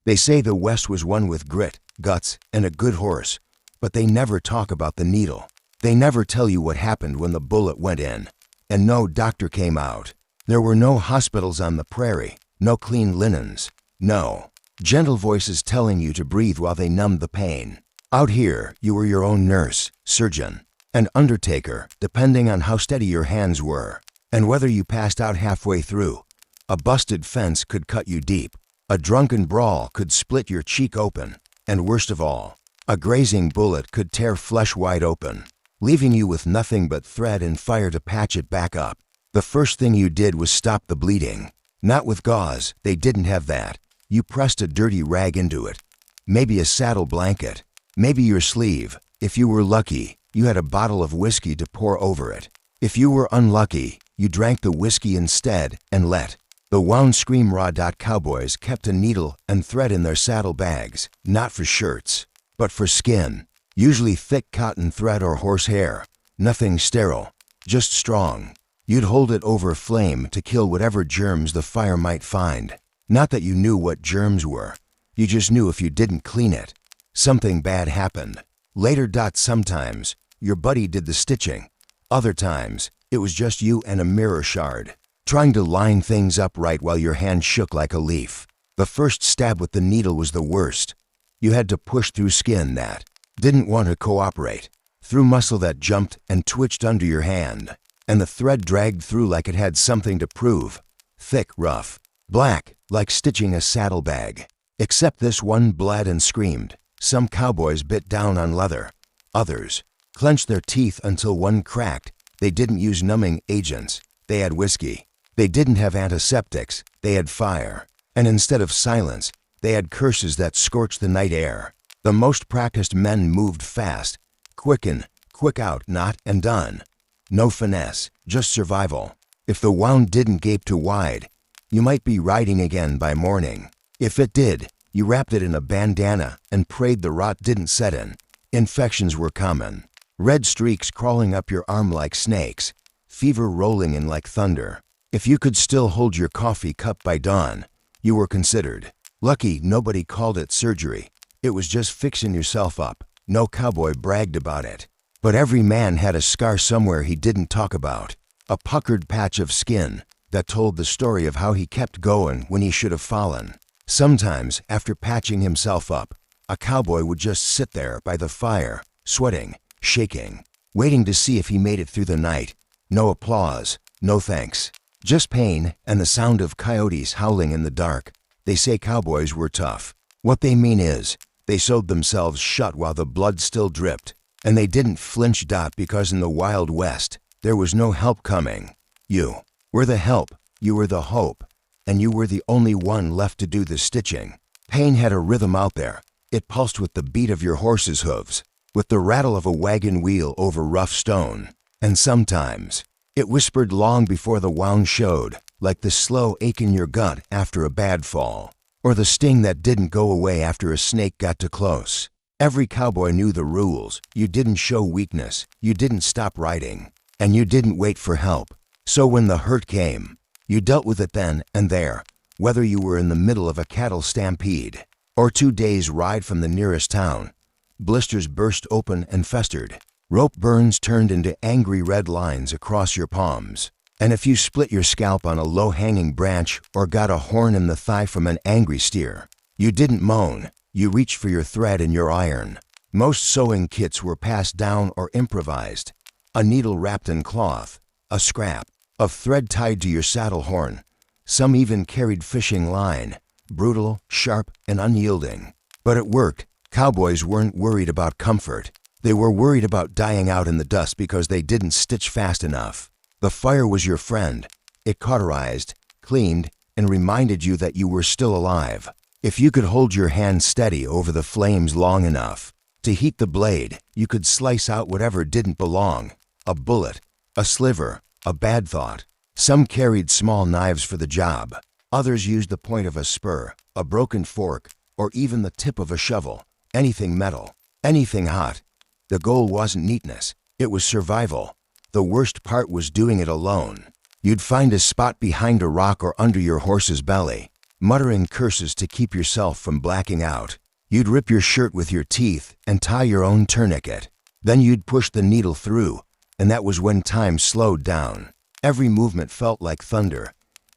They say the West was won with grit, guts, and a good horse, but they never talk about the needle. They never tell you what happened when the bullet went in. And no doctor came out. There were no hospitals on the prairie, no clean linens, no gentle voices telling you to breathe while they numbed the pain. Out here, you were your own nurse, surgeon, and undertaker, depending on how steady your hands were, and whether you passed out halfway through. A busted fence could cut you deep. A drunken brawl could split your cheek open. And worst of all, a grazing bullet could tear flesh wide open, leaving you with nothing but thread and fire to patch it back up. The first thing you did was stop the bleeding. Not with gauze, they didn't have that. You pressed a dirty rag into it. Maybe a saddle blanket. Maybe your sleeve. If you were lucky, you had a bottle of whiskey to pour over it. If you were unlucky, you drank the whiskey instead and let. The wound scream raw. Cowboys kept a needle and thread in their saddle bags, not for shirts, but for skin. Usually thick cotton thread or horsehair. Nothing sterile, just strong. You'd hold it over flame to kill whatever germs the fire might find. Not that you knew what germs were. You just knew if you didn't clean it, something bad happened. Later. Sometimes your buddy did the stitching. Other times, it was just you and a mirror shard, trying to line things up right while your hand shook like a leaf. The first stab with the needle was the worst. You had to push through skin that didn't want to cooperate, through muscle that jumped and twitched under your hand, and the thread dragged through like it had something to prove. Thick, rough, black, like stitching a saddlebag. Except this one bled and screamed. Some cowboys bit down on leather. Others clenched their teeth until one cracked. They didn't use numbing agents. They had whiskey. They didn't have antiseptics. They had fire. And instead of silence, they had curses that scorched the night air. The most practiced men moved fast. Quick in, quick out, not and done. No finesse, just survival. If the wound didn't gape too wide, you might be riding again by morning. If it did, you wrapped it in a bandana and prayed the rot didn't set in. Infections were common. Red streaks crawling up your arm like snakes. Fever rolling in like thunder. If you could still hold your coffee cup by dawn, you were considered. Lucky nobody called it surgery. It was just fixing yourself up. No cowboy bragged about it. But every man had a scar somewhere he didn't talk about. A puckered patch of skin that told the story of how he kept going when he should have fallen. Sometimes, after patching himself up, a cowboy would just sit there by the fire, sweating, shaking, waiting to see if he made it through the night. No applause, no thanks. Just pain and the sound of coyotes howling in the dark. They say cowboys were tough. What they mean is, they sewed themselves shut while the blood still dripped. And they didn't flinch. Because in the Wild West, there was no help coming. You were the help, you were the hope, and you were the only one left to do the stitching. Pain had a rhythm out there. It pulsed with the beat of your horse's hooves, with the rattle of a wagon wheel over rough stone. And sometimes, it whispered long before the wound showed, like the slow ache in your gut after a bad fall, or the sting that didn't go away after a snake got too close. Every cowboy knew the rules. You didn't show weakness, you didn't stop riding, and you didn't wait for help. So when the hurt came, you dealt with it then and there, whether you were in the middle of a cattle stampede or 2 days' ride from the nearest town. Blisters burst open and festered. Rope burns turned into angry red lines across your palms. And if you split your scalp on a low-hanging branch or got a horn in the thigh from an angry steer, you didn't moan. You reached for your thread and your iron. Most sewing kits were passed down or improvised. A needle wrapped in cloth, a scrap of thread tied to your saddle horn. Some even carried fishing line, brutal, sharp, and unyielding. But it worked. Cowboys weren't worried about comfort. They were worried about dying out in the dust because they didn't stitch fast enough. The fire was your friend. It cauterized, cleaned, and reminded you that you were still alive. If you could hold your hand steady over the flames long enough to heat the blade, you could slice out whatever didn't belong. A bullet, a sliver, a bad thought. Some carried small knives for the job. Others used the point of a spur, a broken fork, or even the tip of a shovel. Anything metal, anything hot. The goal wasn't neatness, it was survival. The worst part was doing it alone. You'd find a spot behind a rock or under your horse's belly. muttering curses to keep yourself from blacking out. You'd rip your shirt with your teeth and tie your own tourniquet. Then you'd push the needle through, and that was when time slowed down. Every movement felt like thunder,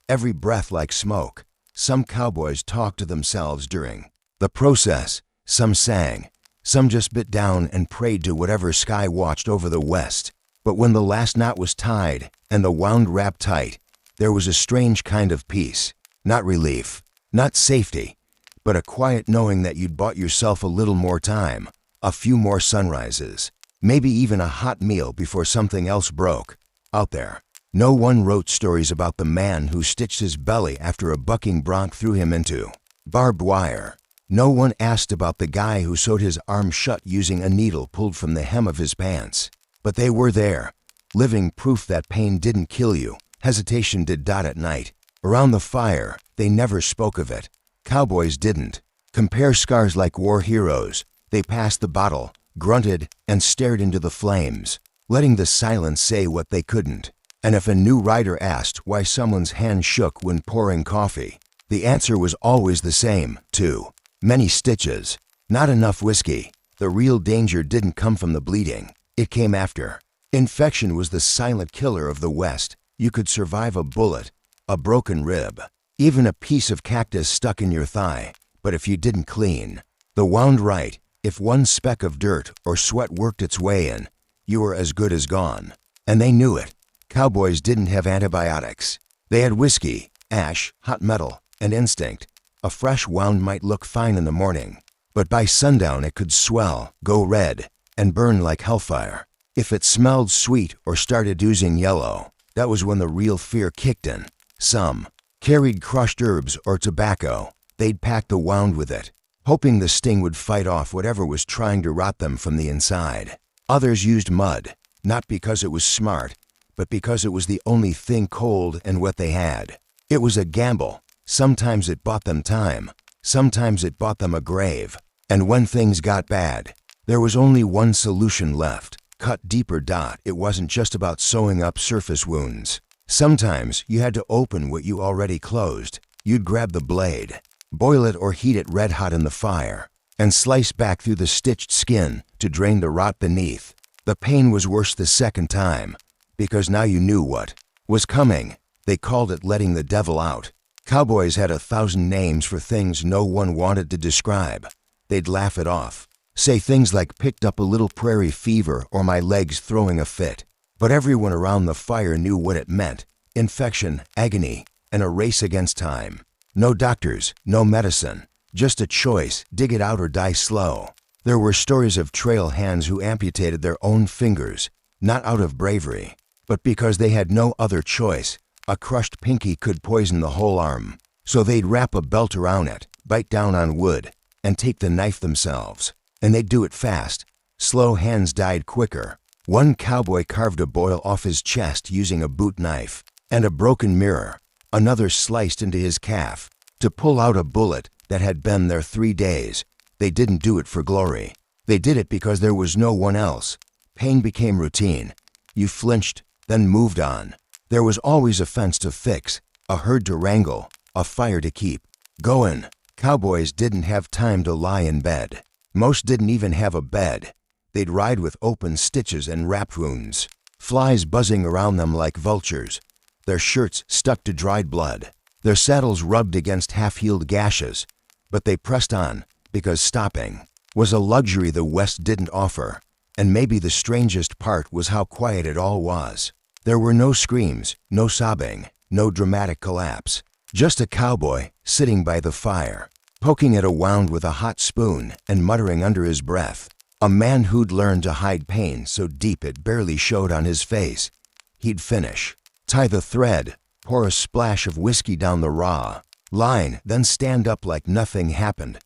every breath like smoke. Some cowboys talked to themselves during the process. Some sang. Some just bit down and prayed to whatever sky watched over the west. But when the last knot was tied and the wound wrapped tight, there was a strange kind of peace. Not relief, not safety, but a quiet knowing that you'd bought yourself a little more time, a few more sunrises, maybe even a hot meal before something else broke. Out there, no one wrote stories about the man who stitched his belly after a bucking bronc threw him into barbed wire. No one asked about the guy who sewed his arm shut using a needle pulled from the hem of his pants. But they were there, living proof that pain didn't kill you, hesitation did. At night, around the fire, they never spoke of it. Cowboys didn't compare scars like war heroes. They passed the bottle, grunted, and stared into the flames, letting the silence say what they couldn't. And if a new rider asked why someone's hand shook when pouring coffee, the answer was always the same, too many stitches, not enough whiskey. The real danger didn't come from the bleeding. It came after. Infection was the silent killer of the West. You could survive a bullet, a broken rib, even a piece of cactus stuck in your thigh, but if you didn't clean the wound right, if one speck of dirt or sweat worked its way in, you were as good as gone. And they knew it. Cowboys didn't have antibiotics. They had whiskey, ash, hot metal, and instinct. A fresh wound might look fine in the morning, but by sundown it could swell, go red, and burn like hellfire. If it smelled sweet or started oozing yellow, that was when the real fear kicked in. Some carried crushed herbs or tobacco. They'd pack the wound with it, hoping the sting would fight off whatever was trying to rot them from the inside. Others used mud, not because it was smart, but because it was the only thing cold and wet they had. It was a gamble. Sometimes it bought them time, sometimes it bought them a grave. And when things got bad, there was only one solution left: cut deeper. It wasn't just about sewing up surface wounds. Sometimes you had to open what you already closed. You'd grab the blade, boil it or heat it red hot in the fire, and slice back through the stitched skin to drain the rot beneath. The pain was worse the second time, because now you knew what was coming. They called it letting the devil out. Cowboys had 1,000 names for things no one wanted to describe. They'd laugh it off, say things like picked up a little prairie fever or my legs throwing a fit. But everyone around the fire knew what it meant: infection, agony, and a race against time. No doctors, no medicine, just a choice: dig it out or die slow. There were stories of trail hands who amputated their own fingers, not out of bravery, but because they had no other choice. A crushed pinky could poison the whole arm, so they'd wrap a belt around it, bite down on wood, and take the knife themselves. And they'd do it fast. Slow hands died quicker. One cowboy carved a boil off his chest using a boot knife and a broken mirror. Another sliced into his calf to pull out a bullet that had been there 3 days. They didn't do it for glory. They did it because there was no one else. Pain became routine. You flinched, then moved on. There was always a fence to fix, a herd to wrangle, a fire to keep going. Cowboys didn't have time to lie in bed. Most didn't even have a bed. They'd ride with open stitches and wrapped wounds, flies buzzing around them like vultures, their shirts stuck to dried blood, their saddles rubbed against half-healed gashes. But they pressed on, because stopping was a luxury the West didn't offer. And maybe the strangest part was how quiet it all was. There were no screams, no sobbing, no dramatic collapse. Just a cowboy sitting by the fire, poking at a wound with a hot spoon and muttering under his breath. A man who'd learned to hide pain so deep it barely showed on his face. He'd finish, tie the thread, pour a splash of whiskey down the raw line, then stand up like nothing happened.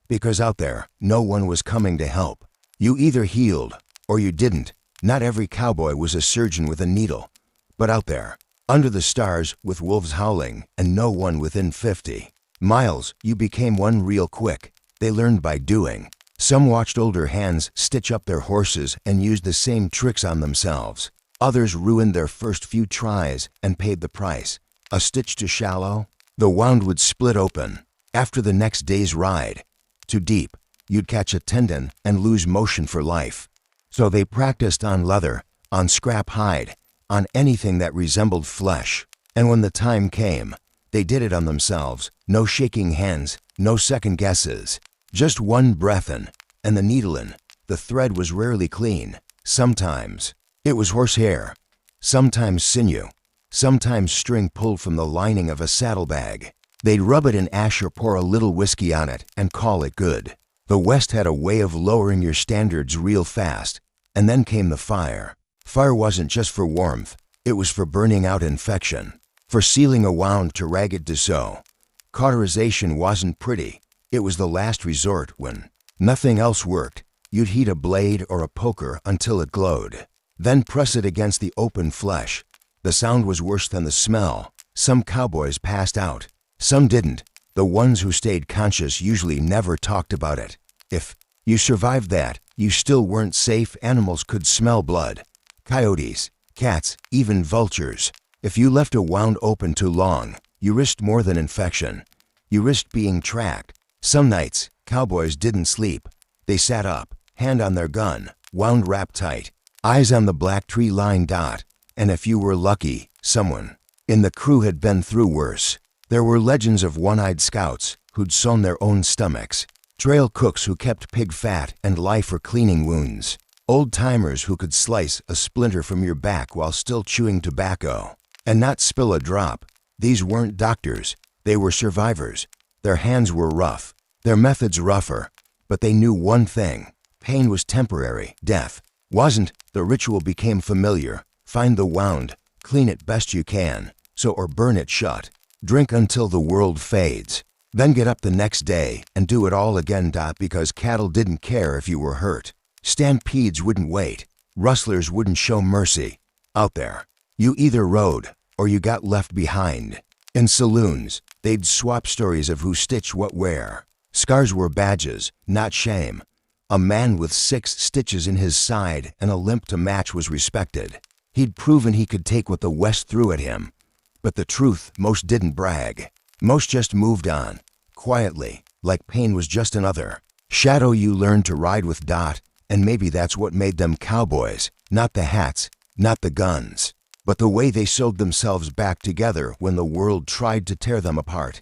Because out there, no one was coming to help. You either healed or you didn't. Not every cowboy was a surgeon with a needle. But out there, under the stars, with wolves howling and no one within 50 miles, you became one real quick. They learned by doing. Some watched older hands stitch up their horses and used the same tricks on themselves. Others ruined their first few tries and paid the price. A stitch too shallow, The wound would split open. After the next day's ride, too deep, you'd catch a tendon and lose motion for life. So they practiced on leather, on scrap hide, on anything that resembled flesh. And when the time came, they did it on themselves. No shaking hands, no second guesses. Just one breath in, and the needle in. The thread was rarely clean. Sometimes it was horsehair, sometimes sinew, sometimes string pulled from the lining of a saddlebag. They'd rub it in ash or pour a little whiskey on it and call it good. The West had a way of lowering your standards real fast. And then came the fire. Fire wasn't just for warmth. It was for burning out infection, for sealing a wound to ragged to sew. Cauterization wasn't pretty. It was the last resort when nothing else worked. You'd heat a blade or a poker until it glowed. Then press it against the open flesh. The sound was worse than the smell. Some cowboys passed out. Some didn't. The ones who stayed conscious usually never talked about it. If you survived that, you still weren't safe. Animals could smell blood. Coyotes, cats, even vultures. If you left a wound open too long, you risked more than infection. You risked being tracked. Some nights, cowboys didn't sleep. They sat up, hand on their gun, wound wrapped tight, eyes on the black tree-lined dot. And if you were lucky, someone in the crew had been through worse. There were legends of one-eyed scouts who'd sewn their own stomachs, trail cooks who kept pig fat and lye for cleaning wounds, old-timers who could slice a splinter from your back while still chewing tobacco and not spill a drop. These weren't doctors. They were survivors. Their hands were rough, their methods rougher, but they knew one thing. Pain was temporary. Death wasn't. The ritual became familiar. Find the wound, clean it best you can, or burn it shut. Drink until the world fades. Then get up the next day and do it all again. Because cattle didn't care if you were hurt. Stampedes wouldn't wait. Rustlers wouldn't show mercy. Out there, you either rode or you got left behind. In saloons, they'd swap stories of who stitched what where. Scars were badges, not shame. A man with 6 stitches in his side and a limp to match was respected. He'd proven he could take what the West threw at him. But the truth, most didn't brag. Most just moved on, quietly, like pain was just another shadow you learned to ride with. And maybe that's what made them cowboys. Not the hats, not the guns, but the way they sewed themselves back together when the world tried to tear them apart.